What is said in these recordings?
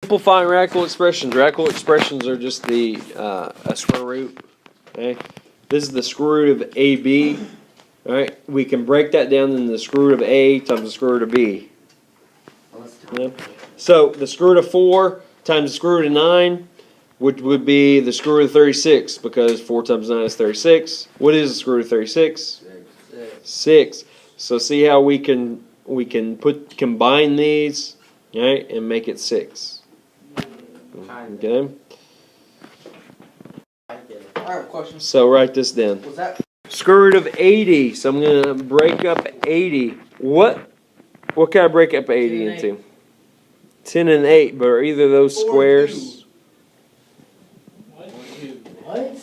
simplifying radical expressions. Radical expressions are just the a square root. Okay, this is the square root of AB. All right, we can break that down into the square root of A times the square root of B. Yeah. So the square root of 4 times the square root of 9, which would be the square root of 36, because 4 times 9 is 36. What is the square root of 36? 6. So see how we can combine these, right, and make it 6. Okay. Alright, question. So write this down. Was that Square root of 80. So I'm gonna break up 80. What can I break up 80 into? 10 and 8, but are either of those squares? what?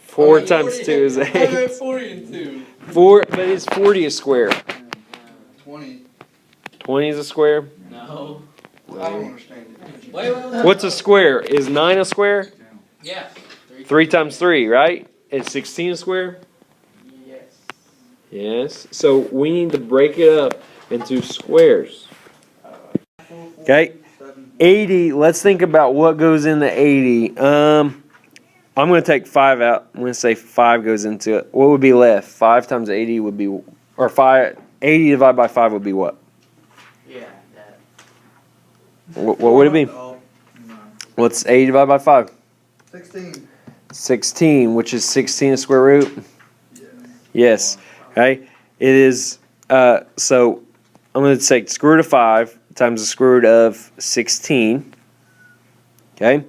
4 times 2 is 8. 40 and 2. 4, but is 40 a square? 20. 20 is a square? No. I don't understand it. Wait. What's a square? Is 9 a square? Yeah. 3 times 3, right? Is 16 a square? Yes. Yes. So we need to break it up into squares. Okay. 80, let's think about what goes into 80. I'm going to take 5 out. I'm going to say 5 goes into it. What would be left? 5 times 80 would be, or 80 divided by 5 would be what? Yeah, that. What would it be? What's 80 divided by 5? 16. 16, which is 16 a square root? Yes. Okay. It is, so I'm going to take the square root of 5 times the square root of 16. Okay.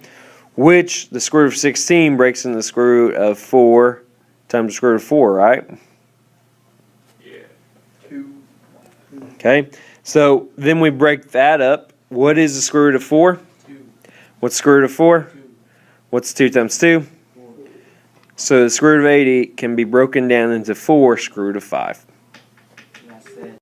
Which the square root of 16 breaks into the square root of 4 times the square root of 4, right? Yeah. 2. Okay. So then we break that up. What is the square root of 4? 2. What's the square root of 4? 2. What's 2 times 2? 4. So the square root of 80 can be broken down into 4 square root of 5. That's it.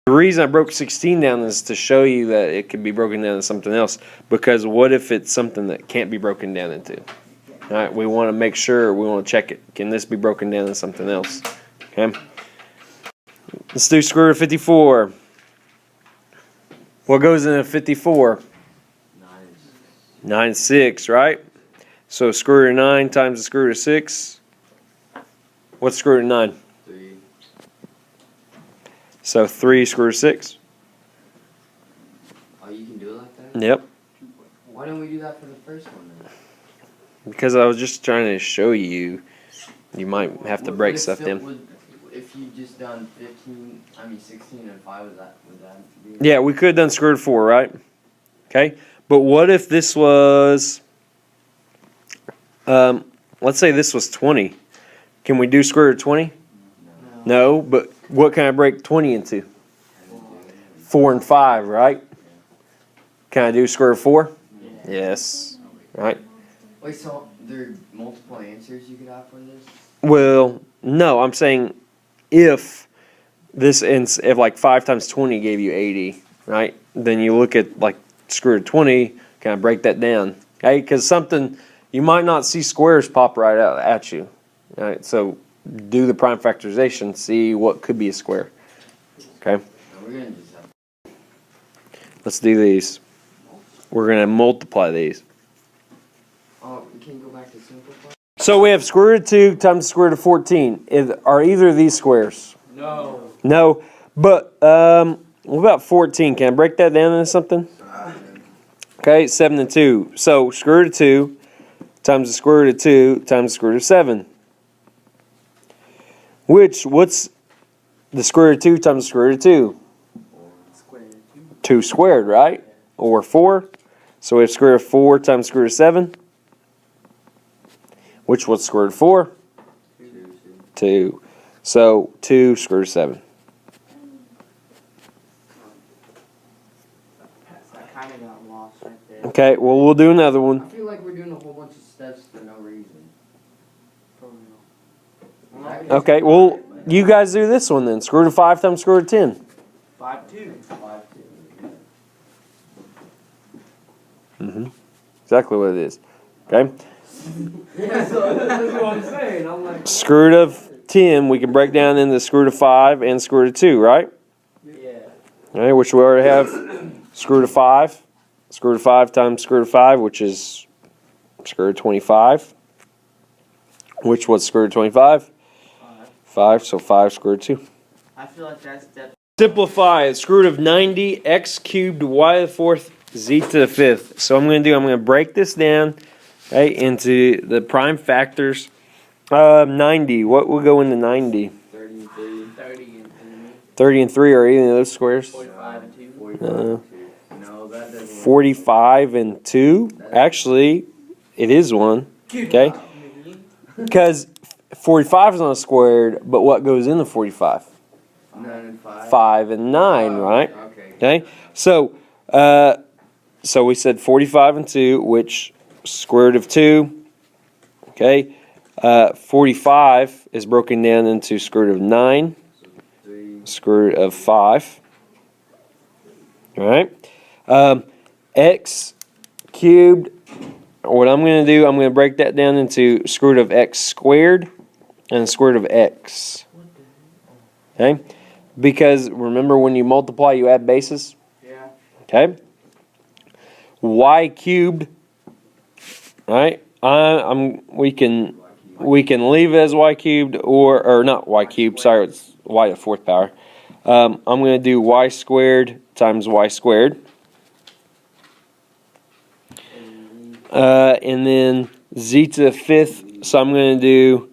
The reason I broke 16 down is to show you that it can be broken down into something else. Because what if it's something that can't be broken down into? All right, we want to make sure, we want to check it. Can this be broken down into something else? Okay. Let's do square root of 54. What goes into 54? 9 and 6, right? So square root of 9 times the square root of 6. What's the square root of 9? 3. So 3 square root of 6. Oh, you can do it like that? Yep. Why didn't we do that for the first one then? Because I was just trying to show you, you might have to break stuff down. If you just done 16 and 5, would that be? Yeah, we could have done square root of 4, right? Okay. But what if this was, let's say this was 20. Can we do square root of 20? No, but what can I break 20 into? 4 and 5, right? Can I do square root of 4? Yes. Right? Wait, so there are multiple answers you could have for this? Well, no, I'm saying if like 5 times 20 gave you 80, right? Then you look at like square root of 20, can I break that down? Okay, because something, you might not see squares pop right out at you. All right, so do the prime factorization, see what could be a square. Okay, No, we're gonna just have. let's do these. We're going to multiply these. Oh, we can't go back to simplify? So we have square root of 2 times the square root of 14. Are either of these squares? No. No, but what about 14? Can I break that down into something? Okay, 7 and 2. So square root of 2 times the square root of 2 times the square root of 7. What's the square root of 2 times the square root of 2? 2 squared, right? Or 4. So we have square root of 4 times square root of 7. What's square root of 4? 2. So 2 square root of 7. I kind of got lost right there. Okay, well, we'll do another I one. feel like we're doing a whole bunch of steps for no reason. Okay, well, you guys do this one then. Square root of 5 times square root of 10. 5, 2. 5, 2. Mm-hmm. Exactly what it is. Okay? Yeah, so that's what I'm saying. I'm like, Square root of 10, we can break down into square root of 5 and square root of 2, right? Yeah. All right, which we already have square root of 5 square root of 5 times square root of 5, which is square root of 25. Which was square root of 25? 5, so 5 square root of 2. I feel like that's definitely. Simplify, square root of 90, x cubed, y to the fourth, z to the fifth. So I'm going to break this down, okay, into the prime factors. 90, what will go into 90? 30 and 3. 30 and 3 are any of those squares? 45 and 2. 45 No. and 2. No, that doesn't. 45 and 2? Actually, it is one, okay? Because 45 is not squared, but what goes into 45? 9 and 5. 5 and 9, right? Okay. Okay, so we said 45 and 2, which square root of 2. Okay, 45 is broken down into square root of 9, square root of 5. All right, x cubed. What I'm going to do, I'm going to break that down into square root of x squared and square root of x. Okay, because remember when you multiply, you add bases. Yeah. Okay. Y cubed. Right. We can leave it as y cubed or not y cubed. Sorry, it's y to the fourth power. I'm going to do y squared times y squared. And then z to the fifth. So I'm going to do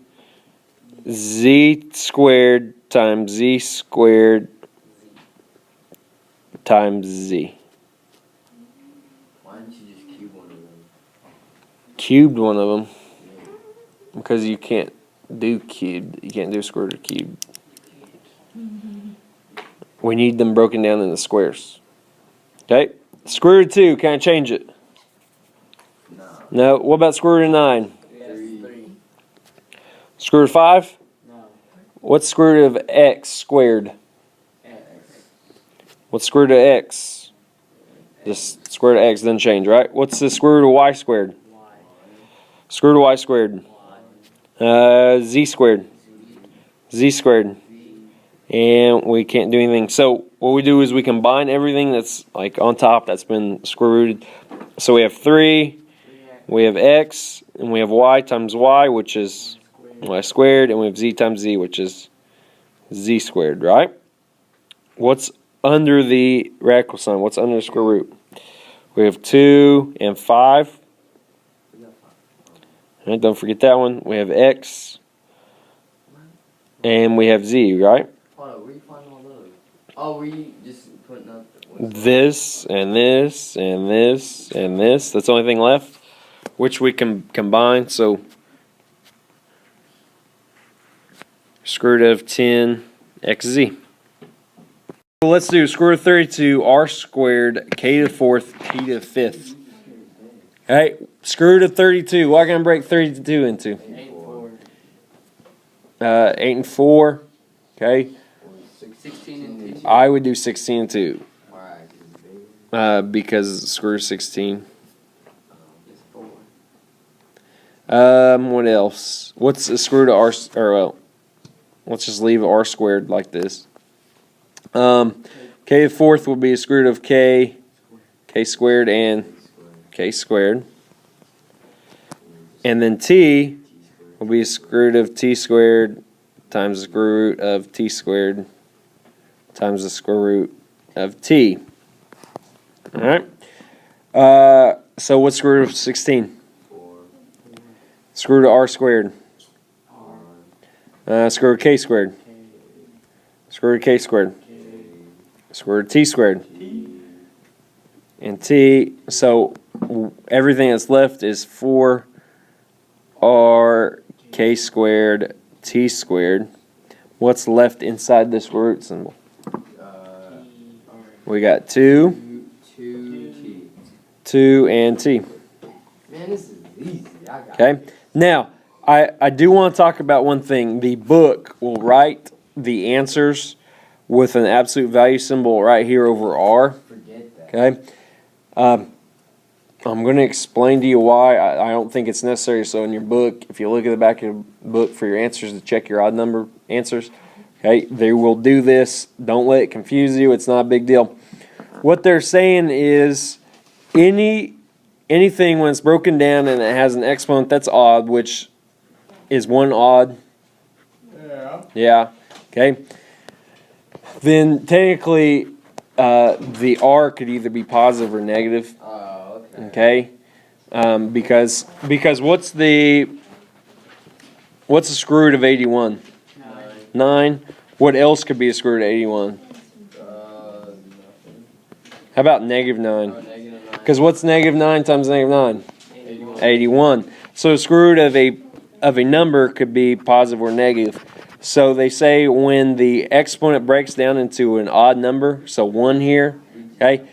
z squared times z squared times z. Why didn't you just cube one of them? Cubed one of them because you can't do cubed. You can't do square root of cubed. We need them broken down into squares. Okay, square root of 2. Can I change it? No. No. What about square root of 9? Yes, 3. Square root of 5? No. What's square root of x squared? X. What's square root of x? Just square root of x doesn't change, right? What's the square root of y squared? Y. Square root of y squared. Z squared. Z squared. And we can't do anything. So what we do is we combine everything that's like on top that's been square rooted. So we have 3, we have x, and we have y times y, which is y squared, and we have z times z, which is z squared, right? What's under the radical sign? What's under the square root? We have 2 and 5. All right, don't forget that one. We have x, and we have z, right? Hold on, where you find all those? Oh, were you just putting up This and this and this and this. That's the only thing left, which we can combine. So square root of 10 xz. So let's do square root of 32 r squared k to the fourth p to the fifth. All right, square root of 32. What can I break 32 into? 8, 4. 8 and 4. Okay, 16 and 2. I would do 16 and 2 Why? because square root of 16. It's 4. What else? What's the square root of r? Or well, let's just leave r squared like this. K to the fourth will be a square root of k squared and k squared, and then t will be a square root of t squared times the square root of t squared times the square root of t. All right. So what's square root of 16? Square root of r squared. Square root of k squared. Square root of k squared. Square root of t squared. And t, so everything that's left is 4r k squared t squared. What's left inside the square root symbol? We got 2, 2 and t. Man, this is easy. I got Okay. Now, I do want to talk about one thing. The book will write the answers with an absolute value symbol right here over R. Forget that. Okay. I'm going to explain to you why I don't think it's necessary. So in your book, if you look at the back of the book for your answers to check your odd number answers, okay, they will do this. Don't let it confuse you. It's not a big deal. What they're saying is anything when it's broken down and it has an exponent that's odd, which is one odd. Yeah. Okay. Then technically, the R could either be positive or negative. Oh, okay. Okay. Because what's the square root of 81? 9. What else could be a square root of 81? Nothing. How about negative 9? Oh, negative 9. Because what's negative 9 times negative 9? 81. 81. So the square root of a number could be positive or negative. So they say when the exponent breaks down into an odd number, so 1 here, okay,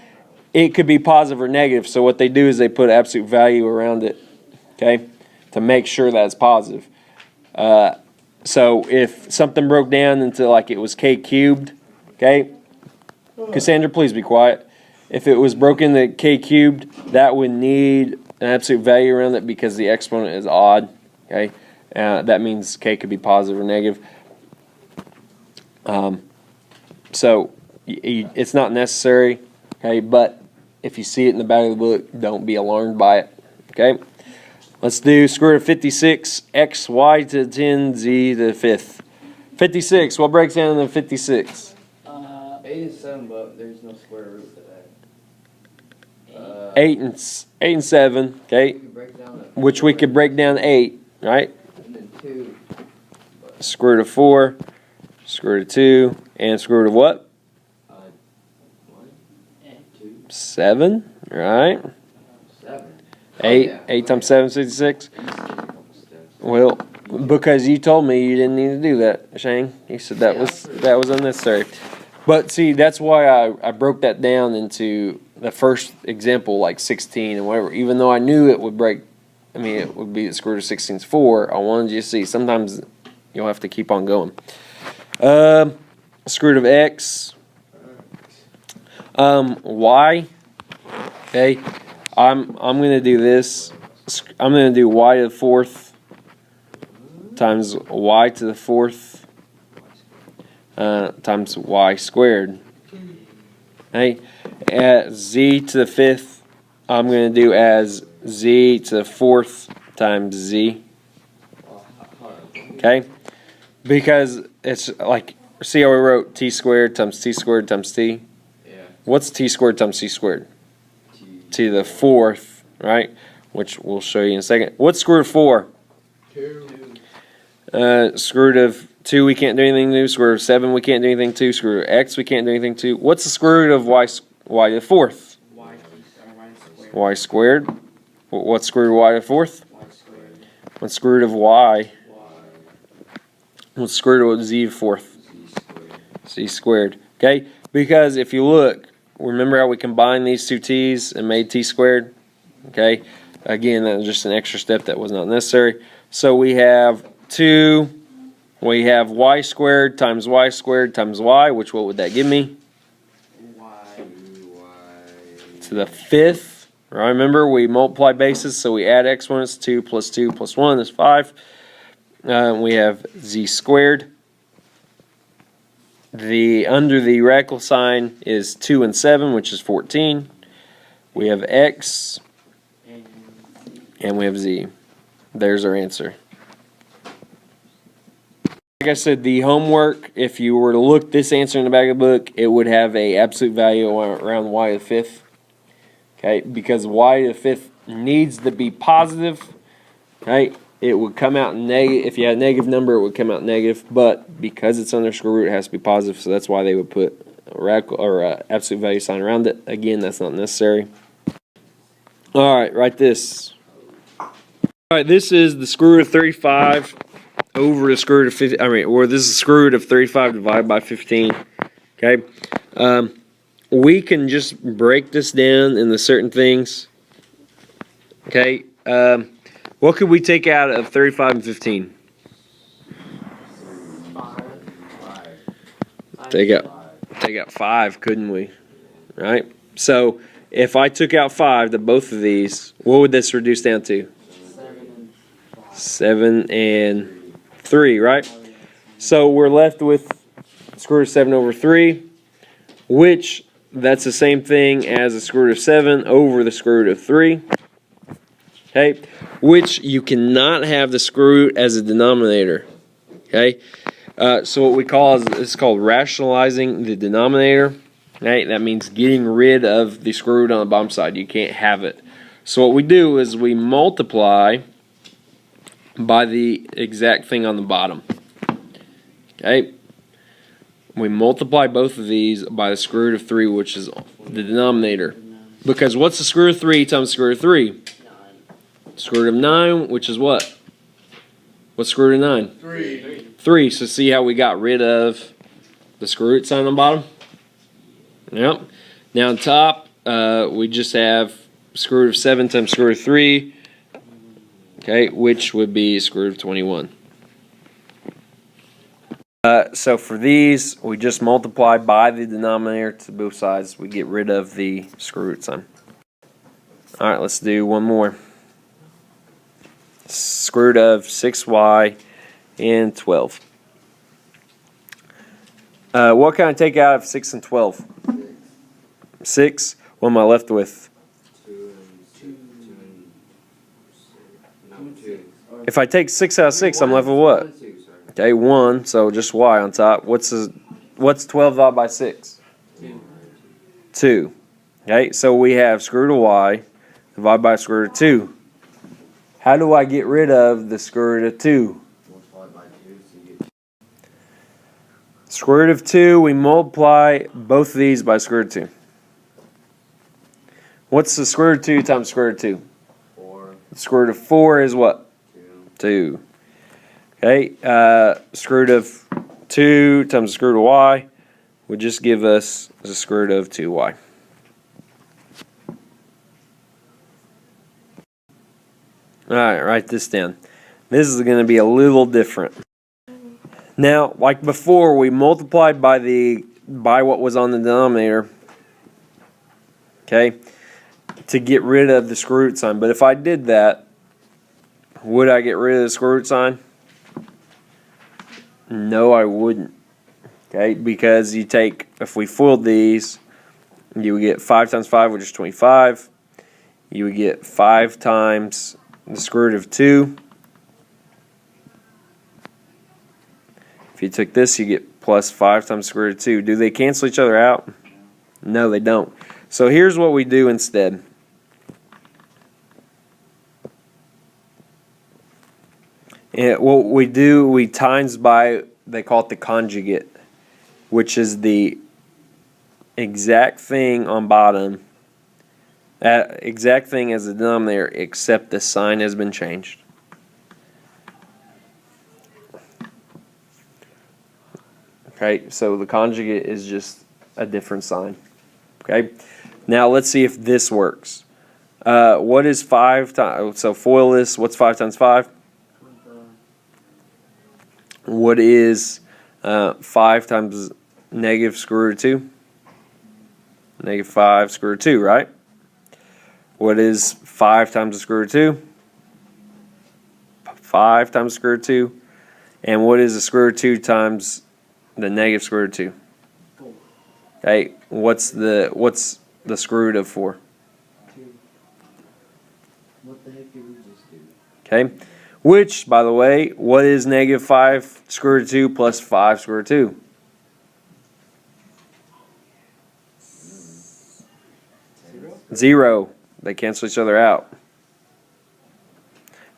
it could be positive or negative. So what they do is they put absolute value around it, okay, to make sure that it's positive. So if something broke down into like it was k cubed, okay, Cassandra, please be quiet. If it was broken into k cubed, that would need an absolute value around it because the exponent is odd, okay. That means k could be positive or negative. So it's not necessary, okay, but if you see it in the back of the book, don't be alarmed by it, okay. Let's do square root of 56, x, y to the 10, z to the 5th. 56, what breaks down into 56? 8 is 7, but there's no square root to that. 8 and 7, okay, We could break down which we could break down 8, right? and then 2. Square root of 4, square root of 2, and square root of what? 1 and 2. 7, right? 7. 8, yeah. 8 times 7 is 56. Well, because you told me you didn't need to do that, Shane. You said that was unnecessary. But see, that's why I broke that down into the first example, like 16 and whatever. Even though I knew it would break, it would be the square root of 16 is 4. I wanted you to see. Sometimes you'll have to keep on going. Square root of x. Y. Okay. I'm gonna do this. I'm gonna do y to the 4th times y to the 4th times y squared. Okay. At z to the 5th, I'm gonna do as z to the 4th times z. Okay. Because it's like, see how we wrote t squared times t squared times t? Yeah. What's t squared times t squared? To the 4th, right? Which we'll show you in a second. What's square root of 4? 2. Square root of 2 we can't do anything to. Square root of 7 we can't do anything to. Square root of x we can't do anything to. What's the square root of y to the 4th? Y squared. What's square root of y to the 4th? What's square root of y? What's square root of z to the 4th? Z squared. Okay? Because if you look, remember how we combined these two t's and made t squared? Okay? Again, that was just an extra step that was not necessary. So we have we have y squared times y, which what would that give me? To the 5th. Right, remember, we multiply bases, so we add exponents. 2 plus 1 is 5. We have z squared. Under the radical sign is 2 and 7, which is 14. We have x, and we have z. There's our answer. Like I said, the homework, if you were to look this answer in the back of the book, it would have a absolute value around y to the 5th. Okay, because y to the 5th needs to be positive, right? It would come out negative. If you had a negative number, it would come out negative. But because it's under square root, it has to be positive. So that's why they would put a radical or a absolute value sign around it. Again, that's not necessary. All right, write this. All right, this is the square root of 35 over the square root of 50. Or this is the square root of 35 divided by 15. Okay. We can just break this down into certain things. Okay. What could we take out of 35 and 15? 5. Take out 5, couldn't we? Right? So if I took out 5 to both of these, what would this reduce down to? 7 and 3, right? So we're left with square root of 7 over 3, which that's the same thing as the square root of 7 over the square root of 3. Okay, which you cannot have the square root as a denominator. Okay, so what we call is called rationalizing the denominator. Okay, that means getting rid of the square root on the bottom side. You can't have it. So what we do is we multiply by the exact thing on the bottom. Okay, we multiply both of these by the square root of 3, which is the denominator. Because what's the square root of 3 times the square root of 3? Square root of 9, which is what? What's square root of 9? 3. 3. So see how we got rid of the square root sign on the bottom? Yep. Now on top, we just have square root of 7 times square root of 3. Okay, which would be square root of 21. So for these, we just multiply by the denominator to both sides. We get rid of the square root sign. All right, let's do one more. Square root of 6y and 12. What can I take out of 6 and 12? 6. What am I left with? 2 and 2. If I take 6 out of 6, I'm left with what? Okay, 1. So just y on top. What's 12 divided by 6? 2. Okay, so we have square root of y divided by square root of 2. How do I get rid of the square root of 2? Square root of 2, we multiply both of these by square root of 2. What's the square root of 2 times square root of 2? 4. The square root of 4 is what? 2. Okay, square root of 2 times the square root of y would just give us the square root of 2y. Alright, write this down. This is going to be a little different. Now, like before, we multiplied by what was on the denominator, okay, to get rid of the square root sign. But if I did that, would I get rid of the square root sign? No, I wouldn't. Okay, because if we foiled these, you would get 5 times 5, which is 25. You would get 5 times the square root of 2. If you took this, you get plus 5 times the square root of 2. Do they cancel each other out? No, they don't. So here's what we do instead. What we do, we times by, they call it the conjugate, which is the exact thing on bottom, exact thing as the denominator, except the sign has been changed. Okay, so the conjugate is just a different sign. Okay, now let's see if this works. What is 5 times, so foil this, what's 5 times 5? What is 5 times negative square root of 2? Negative 5 square root of 2, right? What is 5 times the square root of 2? 5 times the square root of 2. And what is the square root of 2 times the negative square root of 2? 4. Okay, what's the square root of 4? 2. What the heck did we just do? Okay, which, by the way, what is negative 5 square root of 2 plus 5 square root of 2? 0. They cancel each other out.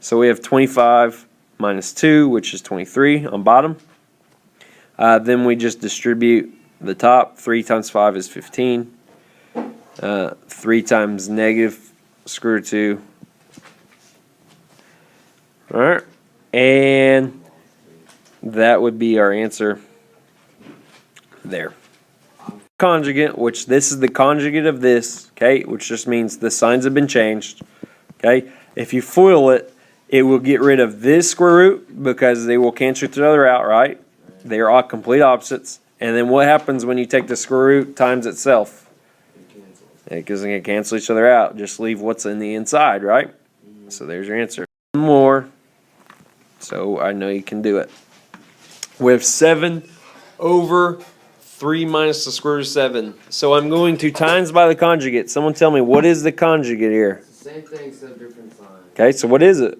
So we have 25 minus 2, which is 23 on bottom. Then we just distribute the top. 3 times 5 is 15. 3 times negative square root of 2. Alright. And that would be our answer there. Conjugate, which this is the conjugate of this, okay, which just means the signs have been changed, okay. If you FOIL it, it will get rid of this square root because they will cancel each other out, right? They are all complete opposites. And then what happens when you take the square root times itself? It doesn't cancel each other out. Just leave what's in the inside, right? So there's your answer. One more. So I know you can do it. We have 7 over 3 minus the square root of 7. So I'm going to times by the conjugate. Someone tell me, what is the conjugate here? It's the same thing, except different sign. Okay, so what is it?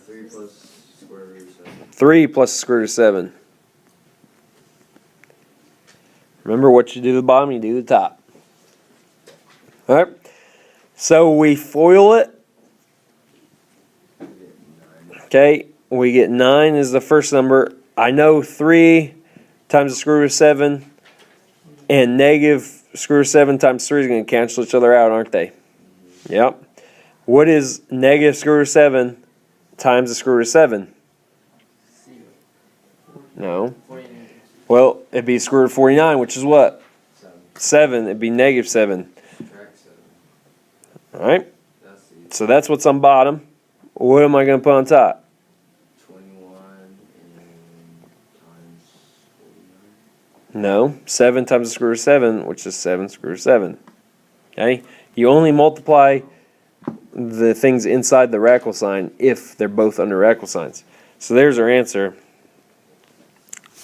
3 plus square root of 7. 3 plus the square root of 7. Remember, what you do to the bottom, you do to the top. Alright, so we FOIL it. We get 9. Okay, we get 9 is the first number. I know 3 times the square root of 7 and negative square root of 7 times 3 is going to cancel each other out, aren't they? Yep. What is negative square root of 7 times the square root of 7? No. 49. Well, it'd be square root of 49, which is what? 7. 7. It'd be negative 7. Subtract 7. Alright, That's easy. so that's what's on bottom. What am I going to put on top? 21 and times 49. No, 7 times the square root of 7, which is 7 square root of 7. Okay? You only multiply the things inside the radical sign if they're both under radical signs. So there's our answer.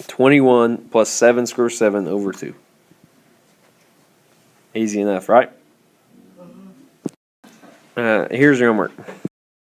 21 plus 7 square root of 7 over 2. Easy enough, right? Here's your homework.